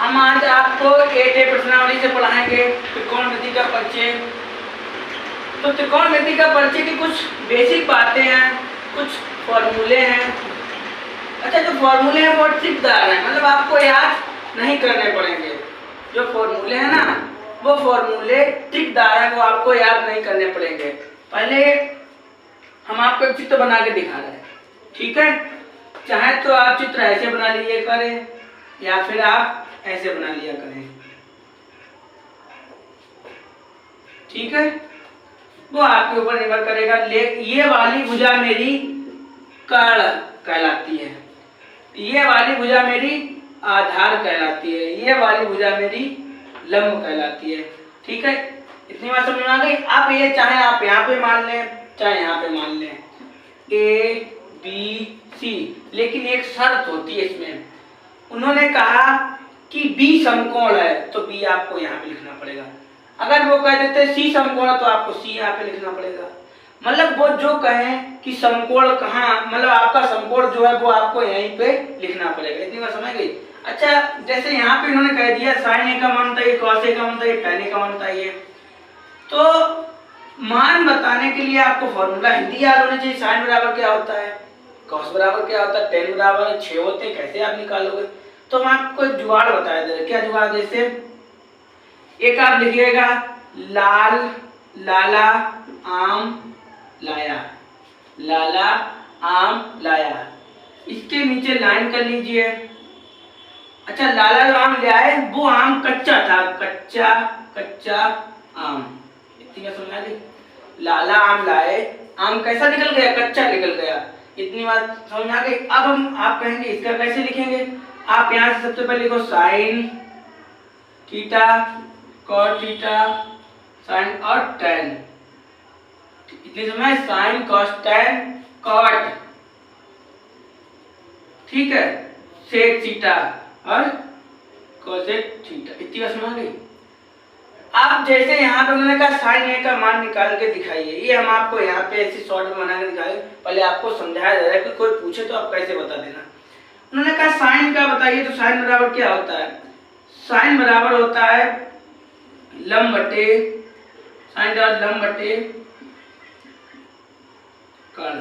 हम आज आपको 8A प्रश्नावली से पढ़ाएंगे त्रिकोणमिति का परिचय। तो त्रिकोणमिति का परिचय की कुछ बेसिक बातें हैं, कुछ फॉर्मूले हैं। अच्छा, जो फॉर्मूले हैं वो ट्रिकदार हैं, मतलब आपको याद नहीं करने पड़ेंगे। जो फॉर्मूले हैं ना, वो फॉर्मूले ट्रिकदार हैं, वो आपको याद नहीं करने पड़ेंगे। पहले हम आपको एक चित्र बना के दिखा रहे हैं, ठीक है। चाहे तो आप चित्र ऐसे बना लीजिए करें या फिर आप ऐसे बना लिया करें, ठीक है। वो आपके ऊपर निर्भर करेगा। ये वाली भुजा मेरी कर्ण कहलाती है, ये वाली भुजा मेरी आधार कहलाती है, ये वाली भुजा मेरी लंब कहलाती है, ठीक है। इतनी बात समझ में आ गई। आप ये चाहे आप यहाँ पे मान लें चाहे यहाँ पे मान लें A B C, लेकिन एक शर्त होती है इसमें। उन्होंने कहा कि B समकोण है तो B आपको यहाँ पे लिखना पड़ेगा। अगर वो कह देते C समकोण है तो आपको C यहाँ पे लिखना पड़ेगा। मतलब वो जो कहें कि समकोण कहाँ, मतलब आपका समकोण जो है वो आपको यहीं पे लिखना पड़ेगा। इतनी बात समझ गई। अच्छा, जैसे यहाँ पे इन्होंने कह दिया sin A का मान बताइए, cos A का मान बताइए, tan A का मान बताइए। तो मान बताने के लिए आपको फॉर्मूला हिंदी याद होना चाहिए। sin बराबर क्या होता है, cos बराबर क्या होता है, tan बराबर 6 होते हैं, कैसे आप निकालोगे। तो हम आपको एक जुगाड़ बताया दे रहे। क्या जुगाड़? जैसे एक आप लिखिएगा लाल लाला आम लाया, लाला आम लाया, इसके नीचे लाइन कर लीजिए। अच्छा, लाला जो आम ले आए वो आम कच्चा था, कच्चा कच्चा आम। इतनी बात समझ आ गई। लाला आम लाए, आम कैसा निकल गया? कच्चा निकल गया। इतनी बात समझ आ गई। अब आप कहेंगे इसका कैसे लिखेंगे। आप यहाँ से सबसे पहले लिखो sine theta cot theta sine और टैन। इतनी समय साइन कॉस टैन कॉट, ठीक है, सेक थीटा और कोसेक थीटा। इतनी बात समझ गई। आप जैसे यहाँ पे उन्होंने कहा साइन ए का मान निकाल के दिखाइए, ये हम आपको यहाँ पे ऐसे शॉर्ट में बना के दिखाए। पहले आपको समझाया जा रहा है कि कोई पूछे तो आप कैसे बता देना। उन्होंने कहा साइन का बताइए, तो साइन बराबर क्या होता है? साइन बराबर होता है लंब बटे साइन और लंब बटे कर्ण,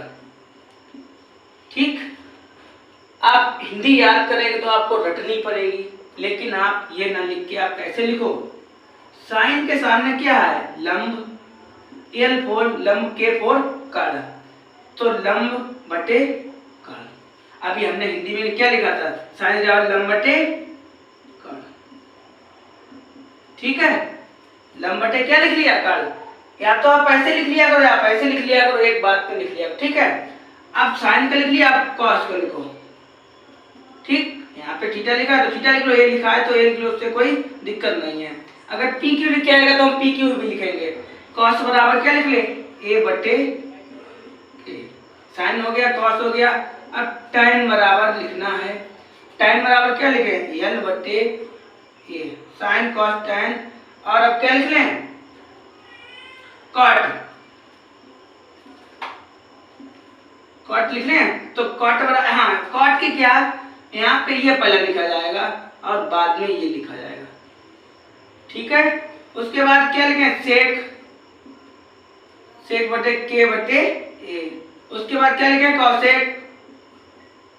ठीक। आप हिंदी याद करेंगे तो आपको रटनी पड़ेगी, लेकिन आप ये ना लिख के आप कैसे लिखो। साइन के सामने क्या है? लंब, L फोर लंब, K फोर कर्ण, तो लंब बटे कर्ण। अभी हमने हिंदी में क्या लिखा था? साइन बराबर लंब बटे कर्ण, ठीक है। लंब बटे क्या लिख लिया? कर्ण। या तो आप ऐसे लिख लिया करो या आप ऐसे लिख लिया करो, एक बात पे लिख लिया करो, ठीक है। आप साइन का लिख लिया, आप कॉस का लिखो, ठीक। यहाँ पे थीटा लिखा है तो थीटा लिख लो, ए लिखा है तो ए लिख लो, उससे कोई दिक्कत नहीं है। अगर पी क्यू लिख के आएगा तो हम पी क्यू भी लिखेंगे। कॉस बराबर क्या लिख ले? ए बटे ए। साइन हो गया, कॉस हो गया। अब टैन बराबर लिखना है। टैन बराबर क्या लिखे? एल बटे ए। साइन कॉस टैन, और अब क्या लिख लें? कॉट। कॉट लिख लें तो कॉट बराबर, हाँ, कॉट की क्या, यहाँ पे ये पहले लिखा जाएगा और बाद में ये लिखा जाएगा, ठीक है। उसके बाद क्या लिखें? सेक, सेक बटे के बटे ए। उसके बाद क्या लिखें? कॉसेक,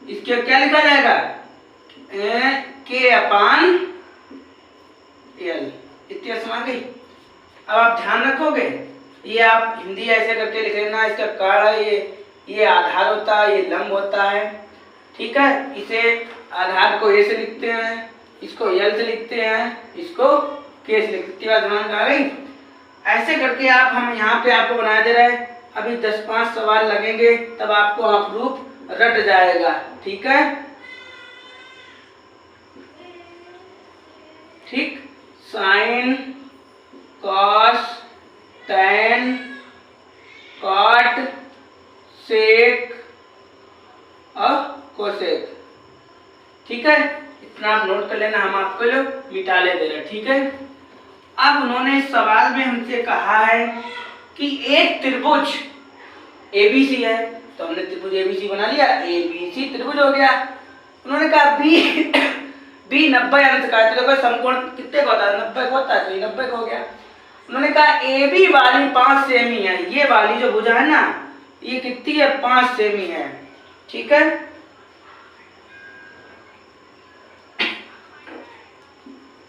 इसके क्या लिखा जाएगा? के अपान एल। इतनी समझ गई। अब आप ध्यान रखोगे, ये आप हिंदी ऐसे करके लिख लेना। इसका कर्ण है, ये आधार होता है, ये लंब होता है, ठीक है। इसे आधार को ए से लिखते हैं, इसको एल से लिखते हैं, इसको के से लिखते हैं। ध्यान आ गई। ऐसे करके आप, हम यहाँ पे आपको बना दे रहे हैं। अभी 10-5 सवाल लगेंगे तब आपको अप्रूफ रट जाएगा, ठीक है, ठीक। Sine cos tan cot sec और कोसेक, ठीक है। इतना आप नोट कर लेना, हम आपको लोग मिटा ले दे रहे, ठीक है। अब उन्होंने इस सवाल में हमसे कहा है कि एक त्रिभुज ABC है, तो हमने त्रिभुज ABC बना लिया, ABC त्रिभुज हो गया। उन्होंने कहा बी 90 अंश का है, तो देखो समकोण कितने का होता है, 90 का होता है, तो ये 90 का हो गया। उन्होंने कहा ए बी वाली 5 सेमी है, ये वाली जो भुजा है ना ये कितनी है, 5 सेमी है। ठीक है,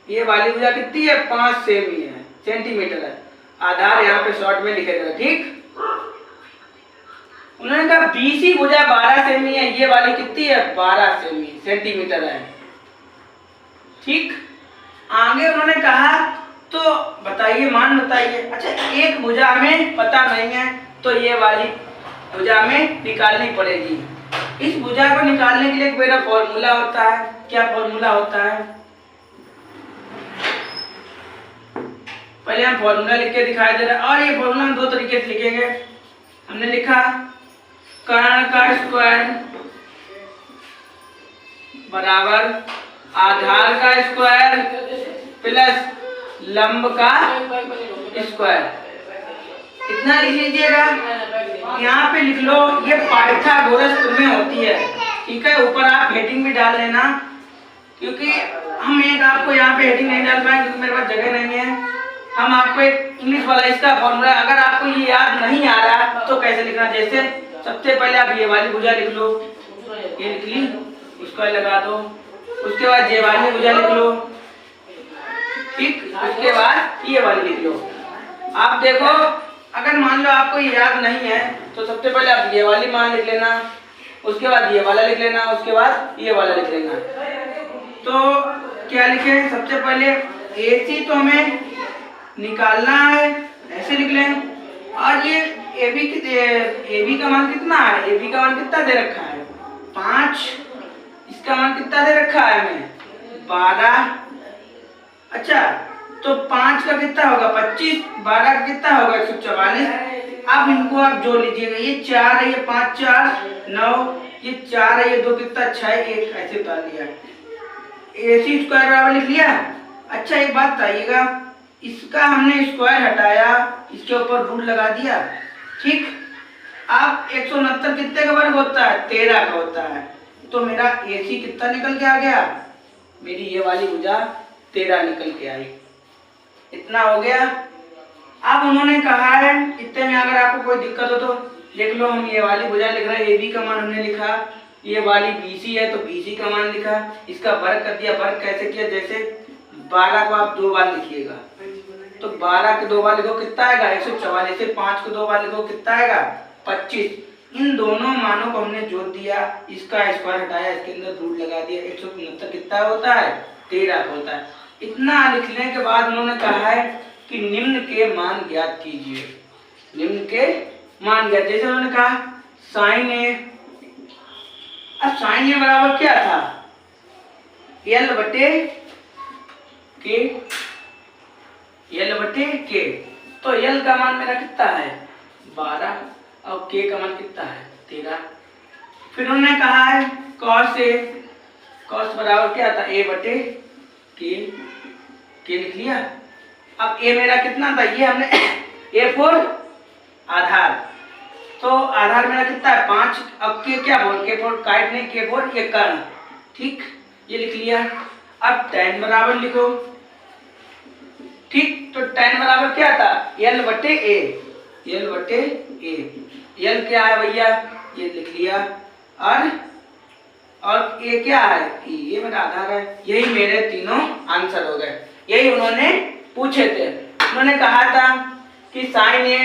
ये वाली भुजा कितनी है, 5 सेमी है, सेंटीमीटर है। आधार यहाँ पे शॉर्ट में लिखेगा। ठीक, उन्होंने कहा बीसी भुजा 12 सेमी है, ये वाली कितनी है, 12 सेमी सेंटीमीटर है। ठीक, आगे उन्होंने कहा तो बताइए, मान बताइए। अच्छा, एक भुजा में पता नहीं है तो ये वाली भुजा में निकालनी पड़ेगी। इस भुजा को निकालने के लिए मेरा फॉर्मूला होता है। क्या फॉर्मूला होता है, पहले हम फॉर्मूला लिख के दिखाई दे रहा है, और ये फॉर्मूला हम 2 तरीके से लिखेंगे। हमने लिखा कर्ण का स्क्वायर बराबर आधार का स्क्वायर प्लस लंब का स्क्वायर। इतना लिख लीजिएगा। यहाँ पे लिख लो, ये पाइथागोरस में होती है। ठीक है, ऊपर आप हेडिंग भी डाल लेना, क्योंकि हम एक आपको यहाँ पे हेडिंग नहीं डाल पाएंगे क्योंकि मेरे पास जगह नहीं है। हम आपको एक इंग्लिश वाला इसका फॉर्मूला, अगर आपको ये याद नहीं आ रहा तो कैसे लिखना, जैसे सबसे पहले आप ये वाली भुजा लिख लो, ये लिख ली, स्क्वायर लगा दो। उसके बाद ये वाली भुजा लिख लो। ठीक, उसके बाद ये वाली लिख लो। आप देखो, अगर मान लो आपको ये याद नहीं है तो सबसे पहले आप ये वाली मान लिख लेना, उसके बाद ये वाला लिख लेना, उसके बाद ये वाला लिख लेना। तो क्या लिखें, सबसे पहले AC तो हमें निकालना है, ऐसे लिख लें। और ये AB का मान कितना है, AB का मान कितना दे रखा है, 5। इसका मान कितना दे रखा है हमें, 12। अच्छा, तो 5 का कितना होगा, 25, 12 का कितना होगा, 144। अब इनको आप जोड़ लीजिएगा, ये 4 है, ये 5 4 9, ये 4 है, ये 2 कितना 6 1, ऐसे उतार लिया। AC स्क्वायर बराबर लिख लिया। अच्छा, एक बात बताइएगा, इसका हमने स्क्वायर हटाया, इसके ऊपर रूट लगा दिया। ठीक, अब 169 कितने का वर्ग होता है, 13 का होता है। तो मेरा AC कितना निकल के आ गया, मेरी ये वाली भुजा 13 निकल के आई। इतना हो गया। अब उन्होंने कहा है, इतने में अगर आपको कोई दिक्कत हो तो लिख लो। हम ये वाली भुजा लिख रहे हैं, AB का मान हमने लिखा, ये वाली BC है तो BC का मान लिखा, इसका वर्ग कर दिया। वर्ग कैसे किया, जैसे 12 को आप 2 बार लिखिएगा, तो 12 के 2 बार लिखो कितना आएगा, 144 से 5 को 2 बार लिखो कितना आएगा, 25। इन दोनों मानों को हमने जोड़ दिया, इसका स्क्वायर हटाया, इसके अंदर रूट लगा दिया। 169 कितना होता है, 13 होता है। इतना लिखने के बाद उन्होंने कहा है कि निम्न के मान ज्ञात कीजिए। निम्न के मान ज्ञात, जैसे उन्होंने कहा साइन ए। अब साइन ए बराबर क्या था, L बटे के। तो L का मान मेरा कितना है, 12, और K का मान कितना है, 13। फिर उन्होंने कहा है cos A, cos बराबर क्या था, A बटे के लिख लिया। अब A मेरा कितना था, ये हमने A4 आधार, तो आधार मेरा कितना है, 5। अब K क्या बोल, K4 काटने, K4 ये कर्ण। ठीक, ये लिख लिया। अब tan बराबर लिखो। ठीक, तो tan बराबर क्या था, L बटे A। L क्या है भैया, ये लिख लिया। और A क्या है, ये मेरा आधार है। यही मेरे तीनों आंसर हो गए। यही उन्होंने पूछे थे। उन्होंने कहा था कि साइन A,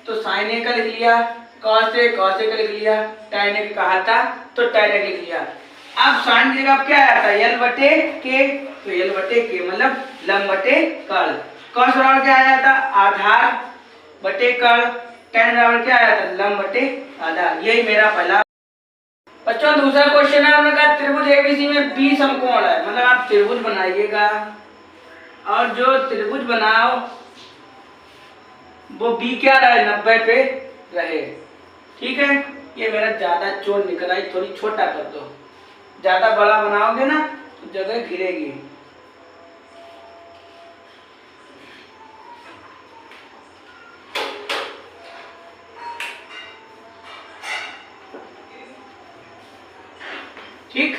तो साइन A का लिख लिया, cos A का लिख लिया, tan A का कहा था तो tan A लिख लिया। अब साइन की जगह क्या आया था, L बटे के, तो L बटे के मतलब लंब बटे कर्ण। cos बराबर क्या आया था, आधार बटे कर्ण। tan बराबर क्या आया था, लंब बटे आधार। यही मेरा पहला। बच्चों, दूसरा क्वेश्चन है, उन्होंने कहा त्रिभुज ABC में B समकोण है, मतलब आप त्रिभुज बनाइएगा और जो त्रिभुज बनाओ वो B क्या रहे, 90 पे रहे। ठीक है, ये मेरा ज्यादा चोर निकल आई, थोड़ी छोटा कर दो। ज्यादा बड़ा बनाओगे ना तो जगह घिरेगी। ठीक,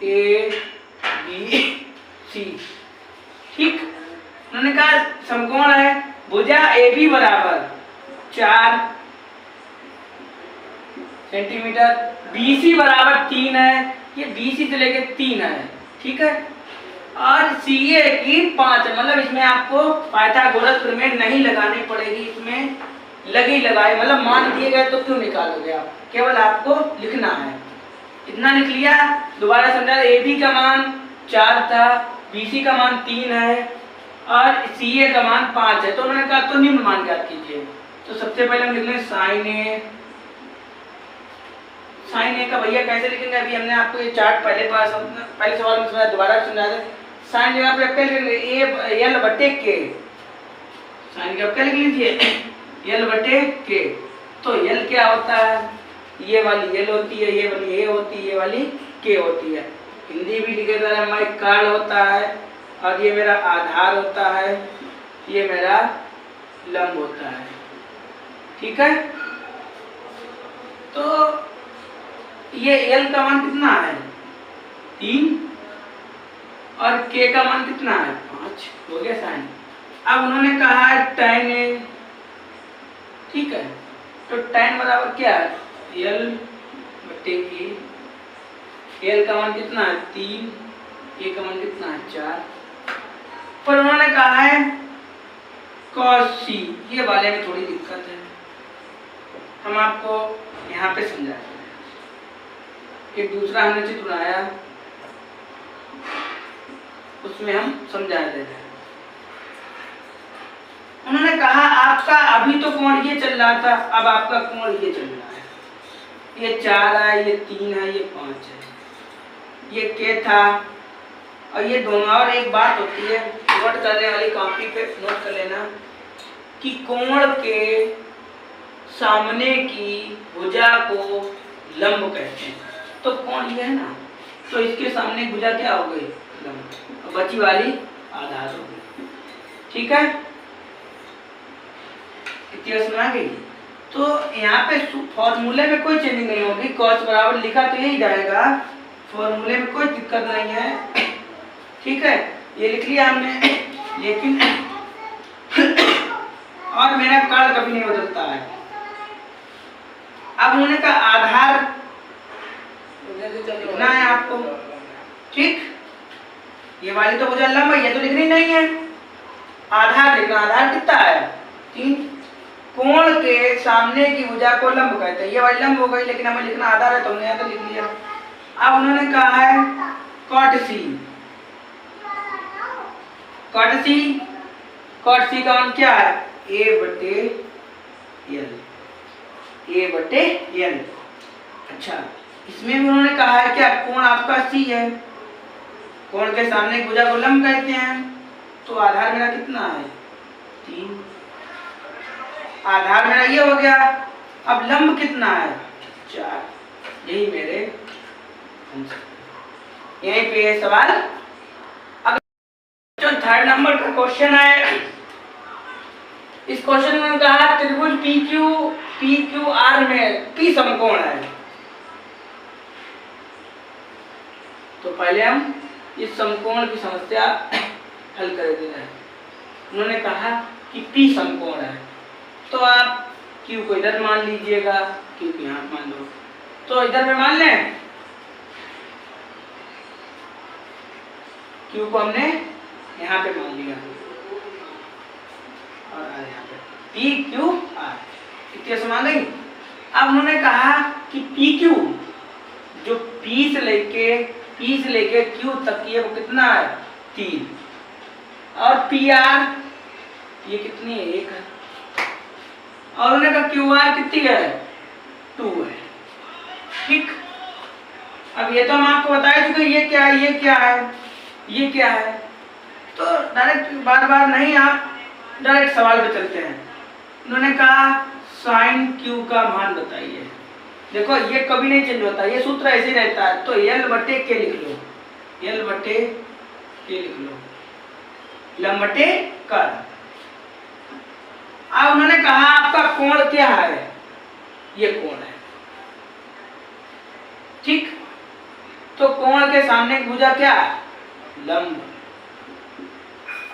A B बी सी। ठीक, उन्होंने कहा समकोण है, भुजा ए बी बराबर 4 सेंटीमीटर, बी सी बराबर 3 है, ये बी सी से लेके 3 है। ठीक है, और सी ए की 5 है, मतलब इसमें आपको पाइथागोरस प्रमेय नहीं लगानी पड़ेगी, इसमें लगी लगाए, मतलब मान दिए गए तो क्यों निकालोगे आप, केवल आपको लिखना है। इतना लिख लिया, दोबारा समझा, ए बी का मान 4 था, बी सी का मान 3 है और सी ए का मान 5 है। तो उन्होंने कहा तो निम्न मान ज्ञात कीजिए। तो सबसे पहले हम लिख लें साइन ए। साइन ए का भैया कैसे लिखेंगे, अभी हमने आपको ये चार्ट पहले सवाल में समझाया, दोबारा समझा दें। साइन जगह पे आप क्या लिखेंगे, ए एल बटे के। साइन का क्या लिख लीजिए, एल बटे के। तो एल क्या होता है, ये वाली एल होती है, ये वाली ए होती है, ये वाली के होती है। हिंदी भी लिखे तो हमारी काल होता है, और ये मेरा आधार होता है, ये मेरा लंब होता है। ठीक है, तो ये एल का मान कितना है 3 और के का मान कितना है 5, हो गया साइन। अब उन्होंने कहा है tan ए। ठीक है, तो tan बराबर क्या है, एल बटे के। एल का मान कितना है 3, ए का मान कितना है 4। पर उन्होंने कहा है cos c, ये वाले में थोड़ी दिक्कत है, हम आपको यहाँ पे समझाते हैं। एक दूसरा हमने चित्र बनाया, उसमें हम समझा दे रहे हैं। उन्होंने कहा आपका अभी तो कोण ये चल रहा था, अब आपका कोण ये चल रहा है, ये 4 है, ये 3 है, ये 5 है, ये के था, और ये दोनों। और एक बात होती है, नोट करने वाली कॉपी पे नोट कर लेना कि कोण के सामने की भुजा को लंब कहते हैं। तो कोण ये है ना, तो इसके सामने भुजा क्या हो गई, लंब, और बची वाली आधार हो गई। ठीक है, इतनी समझ गई। तो यहाँ पे फॉर्मूले में कोई चेंजिंग नहीं होगी, कॉस बराबर लिखा तो यही जाएगा, फॉर्मूले में कोई दिक्कत नहीं है। ठीक है, ये लिख लिया हमने, लेकिन और मेरा काल कभी नहीं बदलता है। अब उन्होंने कहा आधार लिखना है आपको। ठीक, ये वाली तो भुजा लंब है, ये तो लिखनी नहीं है, आधार लिखना। आधार कितना है 3, कोण के सामने की भुजा को लंब कहते हैं, ये वाली लंब हो गई, लेकिन हमें लिखना आधार है तो हमने यहाँ तो लिख लिया। अब उन्होंने कहा है cot c। cot c का मान क्या है, a बटे l, a बटे l। अच्छा, इसमें भी उन्होंने कहा है क्या, कोण आपका c है, कोण के सामने की भुजा को लंब कहते हैं, तो आधार मेरा कितना है 3, आधार मेरा ये हो गया। अब लंब कितना है 4, यही मेरे यहीं पे सवाल। अब जो 3rd नंबर का क्वेश्चन है, इस क्वेश्चन में कहा त्रिभुज PQR में P समकोण है। तो पहले हम इस समकोण की समस्या हल कर देते हैं। उन्होंने कहा कि P समकोण है, तो आप Q को इधर मान लीजिएगा, Q को यहाँ मान लो, तो इधर में मान लें, Q को हमने यहाँ पे मान लिया, और यहाँ पे PQR, इतने समान गई। अब उन्होंने कहा कि PQ जो P से लेके Q तक की है वो कितना है 3, और PR ये कितनी है 1 है, और उन्होंने कहा QR कितनी है 2 है। ठीक, अब ये तो हम आपको बता चुके, ये क्या है, ये क्या है, ये क्या है। तो डायरेक्ट बार बार नहीं, आप डायरेक्ट सवाल पे चलते हैं। उन्होंने कहा साइन Q का मान बताइए। देखो ये कभी नहीं चेंज होता, ये सूत्र ऐसे ही रहता है। तो L बटे के लिख लो, L बटे के लिख लो, लंब बटे कर। अब उन्होंने कहा आपका कोण क्या है, ये कोण है। ठीक, तो कोण के सामने की भुजा क्या है लंब,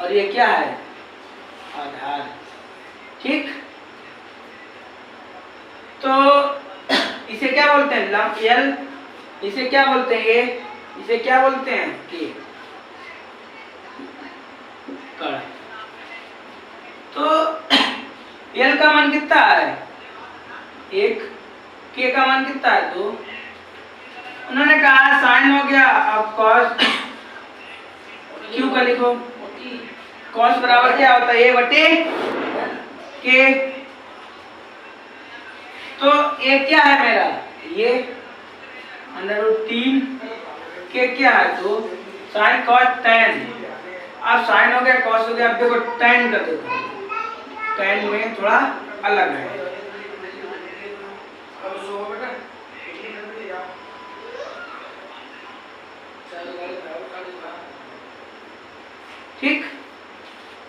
और ये क्या है, आधार। ठीक, तो इसे क्या बोलते हैं, लंब एल, इसे क्या बोलते हैं, ये इसे क्या बोलते हैं, के, कण। तो एल का मान कितना है, 1, के का मान कितना है, 2। उन्होंने कहा साइन हो गया, अब कॉस, क्यू का लिखो, कॉस बराबर क्या होता है, ए बटे के। तो ए क्या है मेरा, ये √3, के क्या है, 2, साइन कॉस tan। अब साइन हो गया, कॉस हो गया, अब देखो tan का, देखो tan में थोड़ा अलग है। ठीक,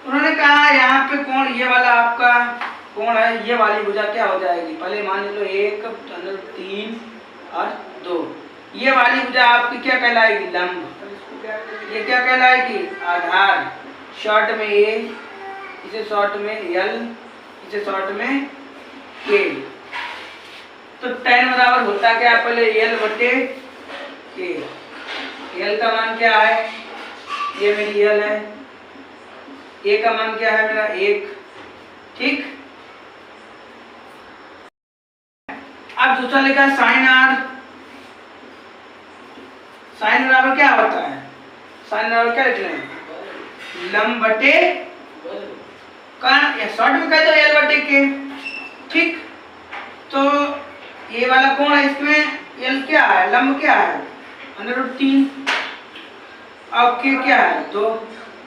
उन्होंने कहा यहाँ पे कोण, ये वाला आपका कोण है, ये वाली भुजा क्या हो जाएगी, पहले मान लो 1 √3 और 2, ये वाली भुजा आपकी क्या कहलाएगी, लंब। ये क्या कहलाएगी, आधार। शॉर्ट में ए, इसे शॉर्ट में एल, इसे शॉर्ट में के। तो tan बराबर होता क्या, पहले एल बटे के। एल का मान क्या है, ये मेरी एल है, ए का मान क्या है मेरा, 1। ठीक, अब दूसरा लिखा साइन आर। साइन बराबर क्या होता है, साइन बराबर क्या लिख रहे हैं, लंब बटे कण, या शॉर्ट में कह दो एल बटे के। ठीक, तो ये वाला कोण है, इसमें एल क्या है, लंब क्या है, √3, और के क्या है, 2।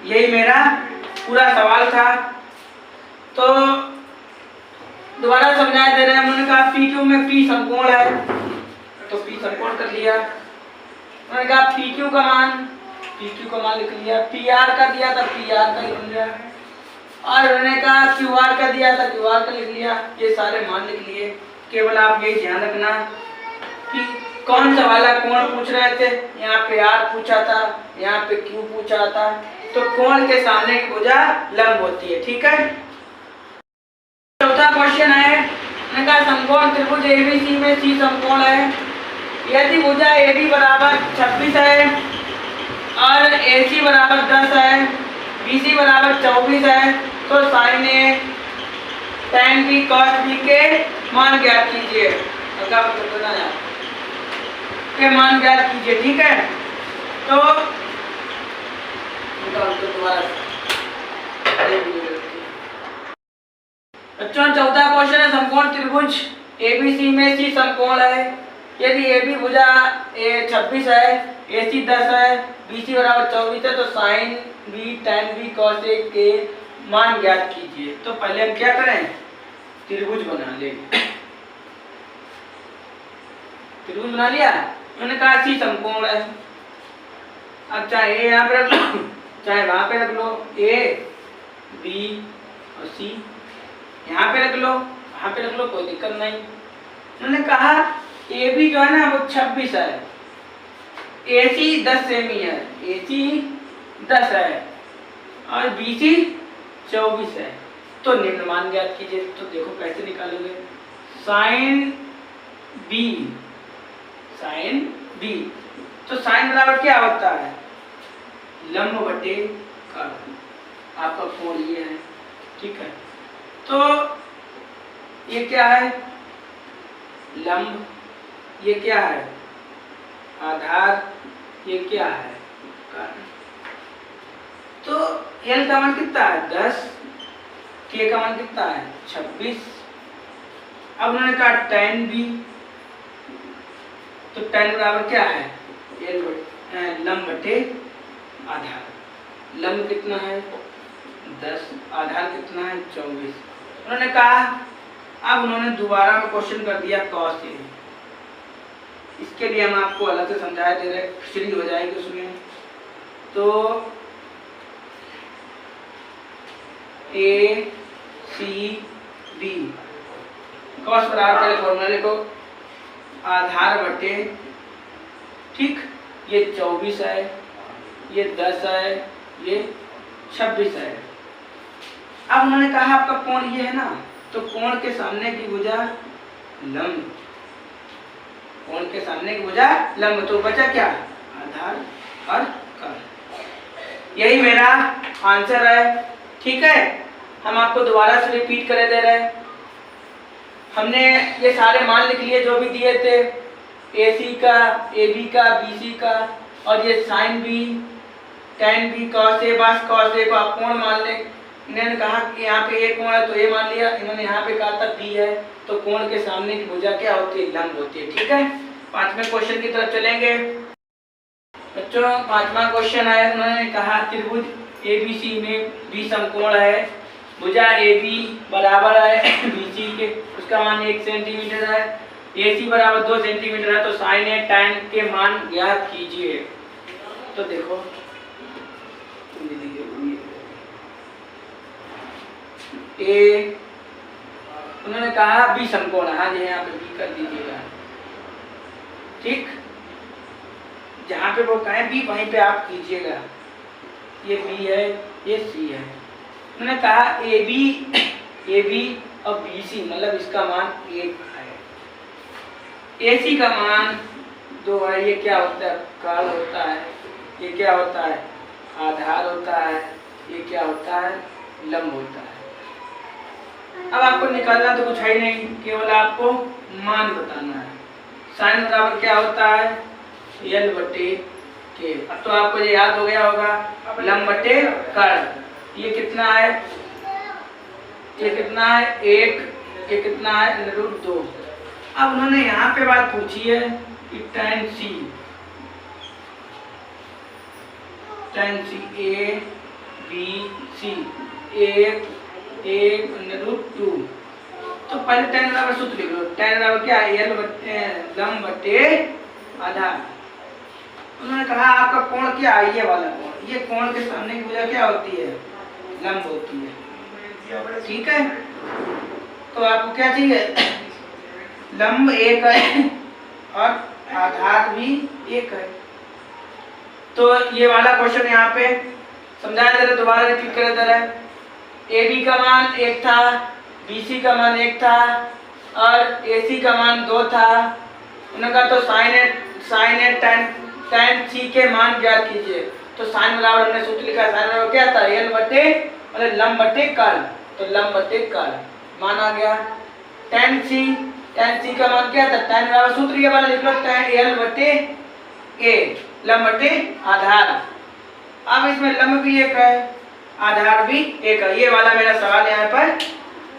यही मेरा पूरा सवाल था। तो दोबारा समझा दे रहे हैं, उन्होंने कहा पी क्यू में पी समकोण है, तो पी समकोण कर लिया। उन्होंने कहा पी क्यू का मान लिख लिया, पी आर का दिया था, पी आर का लिख लिया, और उन्होंने कहा क्यू आर का दिया था, क्यू आर का लिख लिया। ये सारे मान लिख लिए। केवल आप यही ध्यान रखना कि कौन सा वाला कोण पूछ रहे थे, यहाँ पे आर पूछा था, यहाँ पे क्यू पूछा था। तो कोण के सामने की भुजा लंब होती है। ठीक है, चौथा क्वेश्चन है, मैंने कहा समकोण त्रिभुज एबीसी में सी समकोण है। यदि भुजा एडी बराबर 26 है और एसी बराबर 10 है, बीसी बराबर 24 है, तो साइन ए tan बी cos बी के मान ज्ञात कीजिए। के मान ज्ञात कीजिए। ठीक है, तो बच्चों चौथा क्वेश्चन है, समकोण त्रिभुज एबीसी में सी समकोण है। यदि एबी भुजा 26 है, एसी 10 है, बीसी बराबर 24 है, तो sine B tan B cos A के मान ज्ञात कीजिए। तो पहले हम क्या करें, त्रिभुज बना ले। त्रिभुज बना लिया, मैंने कहा सी समकोण है। अब चाहे ए यहाँ पे रख लो, चाहे वहां पे रख लो, ए बी और सी यहाँ पे रख लो, वहां पे रख लो, कोई दिक्कत नहीं। उन्होंने कहा ए बी जो है ना वो 26 है, एसी 10 सेमी है, एसी 10 है, और बीसी 24 है। तो निम्न मान ज्ञात कीजिए। तो देखो कैसे निकालोगे, साइन बी, तो साइन बराबर क्या होता है, लंब बटे कर्ण। आपका कोण ये है। ठीक है, तो ये क्या है, लंब, ये क्या है, आधार, ये क्या है, कर्ण। तो एल का मान कितना है, 10, के का मान कितना है, 26। अब उन्होंने कहा tan बी, तो tan बराबर क्या है, लंब बटे आधार। लंब कितना है, 10, आधार कितना है, 24। उन्होंने कहा, अब उन्होंने दोबारा में क्वेश्चन कर दिया cos ए। इसके लिए हम आपको अलग से समझाया दे रहे, खिचड़ी हो जाएगी उसमें। तो ए सी बी, cos बराबर पहले फॉर्मूला लिखो, आधार बटे, ठीक, ये 24 है, ये 10 है, ये 26 है। अब उन्होंने कहा आपका कोण ये है ना, तो कोण के सामने की भुजा लंब, कोण के सामने की भुजा लंब, तो बचा क्या? आधार और कर्ण। यही मेरा आंसर है। ठीक है, हम आपको दोबारा से रिपीट करे दे रहे हैं। हमने ये सारे मान लिख लिए जो भी दिए थे, AC का, AB का, BC का, और ये sin B, tan B, cos A, बस cos A को आप कोण मान लें। इन्होंने कहा कि यहाँ पे एक कोण है तो ये मान लिया, इन्होंने यहाँ पे कहा था B है, तो कोण के सामने की भुजा क्या होती है? लंब होती है। ठीक है, 5वें क्वेश्चन की तरफ चलेंगे बच्चों। 5वां क्वेश्चन है, उन्होंने कहा त्रिभुज ABC में B समकोण है, भुजा AB बराबर है BC के, उसका मान 1 सेंटीमीटर है, AC बराबर 2 सेंटीमीटर है, तो sin A tan के मान ज्ञात कीजिए। तो देखो ए, उन्होंने कहा B समकोण है, हाँ जी यहाँ पे B कर दीजिएगा। ठीक, जहाँ पे वो कहें B वहीं पे आप कीजिएगा। ये B है, ये C है। उन्होंने कहा AB और BC मतलब इसका मान 1 है, AC का मान 2 है। ये क्या होता है? काल होता है। ये क्या होता है? आधार होता है। ये क्या होता है? लंब होता है। अब आपको निकालना तो कुछ है ही नहीं, केवल आपको मान बताना है। साइन बराबर क्या होता है? L बटे K। अब तो आपको ये याद हो गया होगा, लंब बटे कर्ण। ये कितना है? ये कितना है? 1। ये कितना है? √2। अब उन्होंने यहाँ पे बात पूछी है कि tan C A B C 1 √2। तो पहले tan बराबर सूत्र लिख लो। tan बराबर क्या है? L बटे लंब बटे आधार। उन्होंने कहा आपका कोण क्या है? ये वाला कोण। ये कोण के सामने की भुजा क्या होती है? लंब होती है। ठीक है, तो आपको क्या चाहिए? लंब 1 है और आधार भी 1 है। तो ये वाला क्वेश्चन यहाँ पे समझाया जा रहा है, दोबारा रिपीट कर दे रहा है। AB का मान 1 था, BC का मान 1 था और AC का मान 2 था। उन्होंने कहा तो sin A tan C के मान ज्ञात कीजिए। तो साइन बराबर हमने सूत्र लिखा, साइन बराबर क्या था? L बटे मतलब लंब बटे कर्ण, तो लंब बटे कर्ण मान आ गया। tan C का मान क्या था? tan बराबर सूत्र ये वाला लिख लो, tan L बटे A, लंब बटे आधार। अब इसमें लंब भी 1 है, आधार भी 1 है। ये वाला मेरा सवाल यहाँ पर